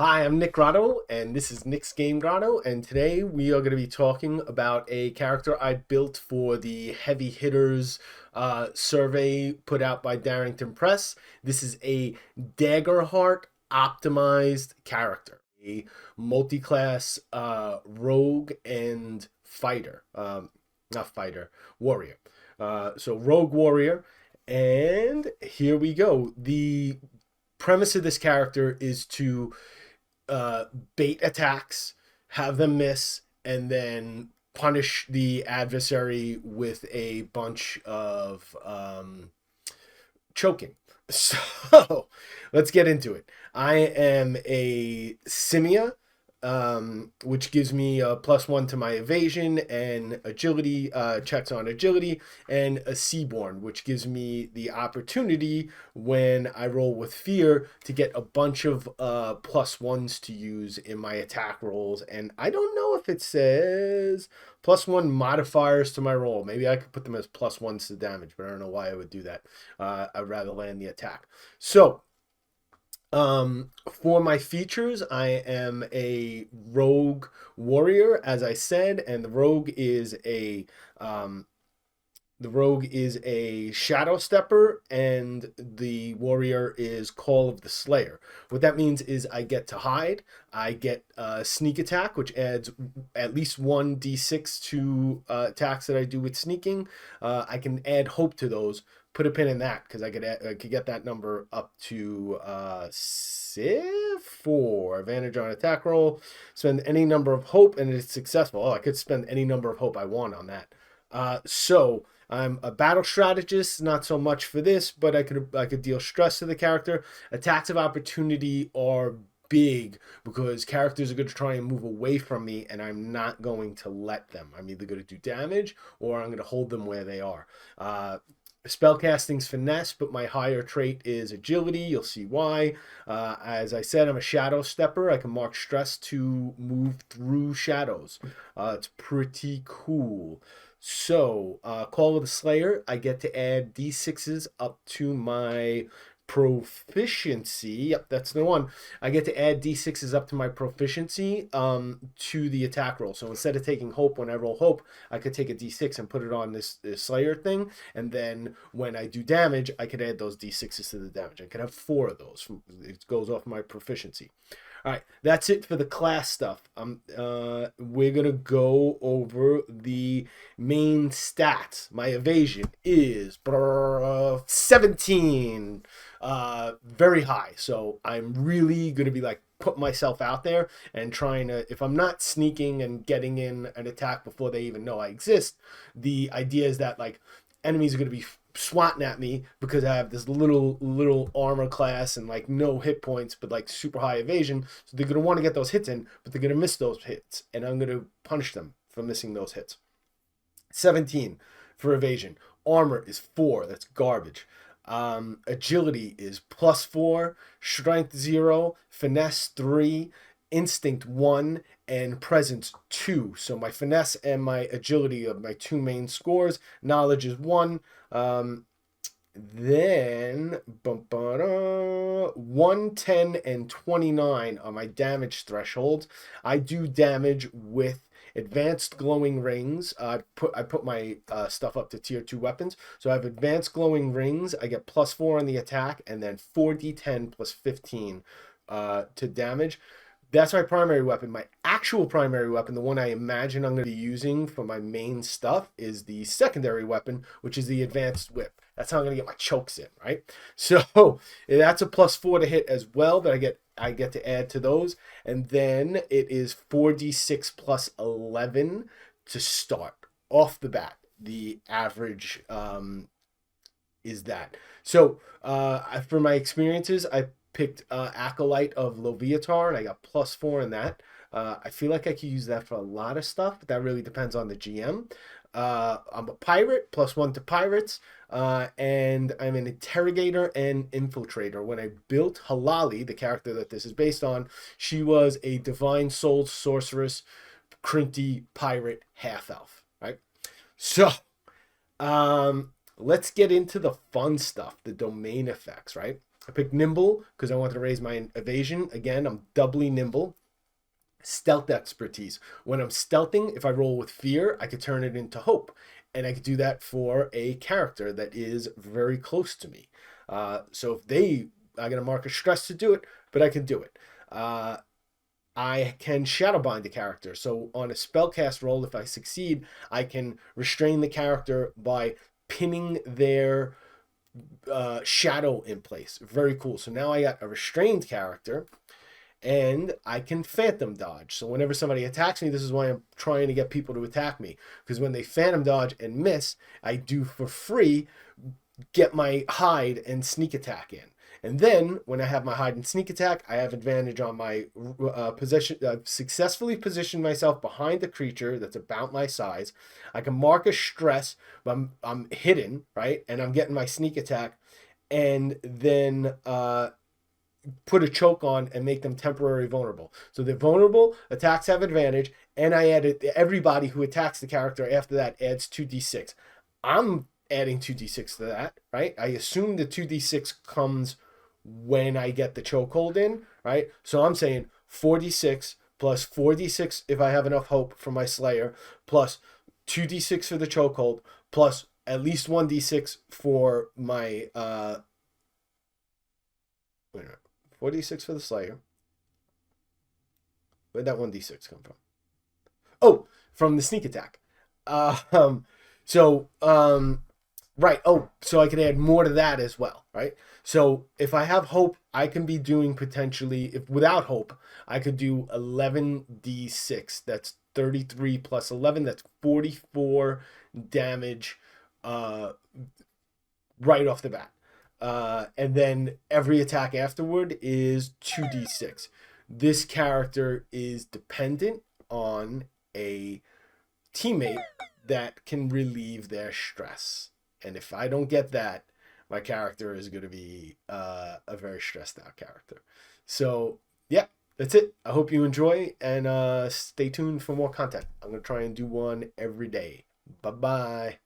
Hi, I'm Nick Grotto, and this is Nick's Game Grotto, and today we are going to be talking about a character I built for the Heavy Hitters survey put out by Darrington Press. This is a Daggerheart optimized character, a multi-class rogue and fighter, not fighter, warrior. So rogue warrior, and here we go. The premise of this character is to uh, bait attacks, have them miss, and then punish the adversary with a bunch of choking. So let's get into it. I am a Simia, which gives me a +1 to my evasion and agility checks on agility, and a Seaborn, which gives me the opportunity when I roll with fear to get a bunch of +1s to use in my attack rolls. And I don't know if it says +1 modifiers to my roll. Maybe I could put them as +1s to damage, but I don't know why I would do that. I'd rather land the attack. So for my features, I am a rogue warrior, as I said, and um, the rogue is a shadow stepper, and the warrior is Call of the Slayer. What that means is I get to hide, I get sneak attack, which adds at least one d6 to attacks that I do with sneaking. I can add hope to those. Put a pin in that because I could get that number up to 4 advantage on attack roll. Spend any number of hope and it's successful. Oh, I could spend any number of hope I want on that. So I'm a battle strategist, not so much for this, but I could deal stress to the character. Attacks of opportunity are big because characters are going to try and move away from me, and I'm not going to let them. I'm either going to do damage or I'm going to hold them where they are. Spellcasting's finesse, but my higher trait is agility. You'll see why. As I said, I'm a shadow stepper. I can mark stress to move through shadows. It's pretty cool. So, Call of the Slayer, I get to add d6s up to my proficiency. Yep, that's the one. I get to add d6s up to my proficiency to the attack roll. So instead of taking hope when I roll hope, I could take a d6 and put it on this Slayer thing. And then when I do damage, I could add those d6s to the damage. I could have 4 of those. It goes off my proficiency. All right, that's it for the class stuff. We're gonna go over the main stats. My evasion is 17, very high. So I'm really gonna be like put myself out there and trying to. If I'm not sneaking and getting in an attack before they even know I exist, the idea is that like enemies are gonna be swatting at me because I have this little armor class and like no hit points, but like super high evasion. So they're gonna want to get those hits in, but they're gonna miss those hits, and I'm gonna punish them for missing those hits. 17 for evasion. Armor is 4. That's garbage. Agility is +4. Strength 0. Finesse 3. Instinct 1. And presence 2. So my finesse and my agility are my 2 main scores. Knowledge is 1. Then 1, 10, and 29 are my damage thresholds. I do damage with advanced glowing rings. I put my stuff up to tier 2 weapons. So I have advanced glowing rings. I get +4 on the attack, and then 4d10 plus 15 to damage. That's my primary weapon. My actual primary weapon, the one I imagine I'm going to be using for my main stuff, is the secondary weapon, which is the advanced whip. That's how I'm going to get my chokes in, right? So that's a +4 to hit as well that I get to add to those. And then it is 4d6 plus 11 to start off the bat. The average is that. So for my experiences, I picked Acolyte of Loviatar, and I got +4 in that. I feel like I could use that for a lot of stuff, but that really depends on the GM. I'm a pirate, +1 to pirates, and I'm an interrogator and infiltrator. When I built Halali, the character that this is based on, she was a divine soul sorceress, Crinty pirate half elf, right? So, let's get into the fun stuff, the domain effects, right? I picked nimble because I wanted to raise my evasion. Again, I'm doubly nimble. Stealth expertise. When I'm stealthing, if I roll with fear, I could turn it into hope. And I could do that for a character that is very close to me. So if they, I got to mark a stress to do it, but I can do it. I can shadowbind the character. So on a spellcast roll, if I succeed, I can restrain the character by pinning their shadow in place. Very cool. So now I got a restrained character and I can phantom dodge. So whenever somebody attacks me, this is why I'm trying to get people to attack me. Because when they phantom dodge and miss, I do for free get my hide and sneak attack in. And then when I have my hide and sneak attack, I have advantage on my position. I've successfully positioned myself behind the creature that's about my size. I can mark a stress, but I'm hidden, right? And I'm getting my sneak attack. And then put a choke on and make them temporarily vulnerable. So they're vulnerable, attacks have advantage, and I added everybody who attacks the character after that adds 2d6. I'm adding 2d6 to that, right? I assume the 2d6 comes when I get the chokehold in, right? So I'm saying 4d6 plus 4d6 if I have enough hope for my Slayer, plus 2d6 for the chokehold, plus at least 1d6 for my wait a minute. 4d6 for the Slayer. Where'd that 1d6 come from? Oh, from the sneak attack. So right. Oh, so I can add more to that as well, right? So if I have hope, I can be doing potentially, if without hope, I could do 11d6. That's 33 plus 11. That's 44 damage right off the bat. And then every attack afterward is 2d6. This character is dependent on a teammate that can relieve their stress. And if I don't get that, my character is going to be a very stressed out character. So, yeah, that's it. I hope you enjoy and stay tuned for more content. I'm going to try and do one every day. Bye bye.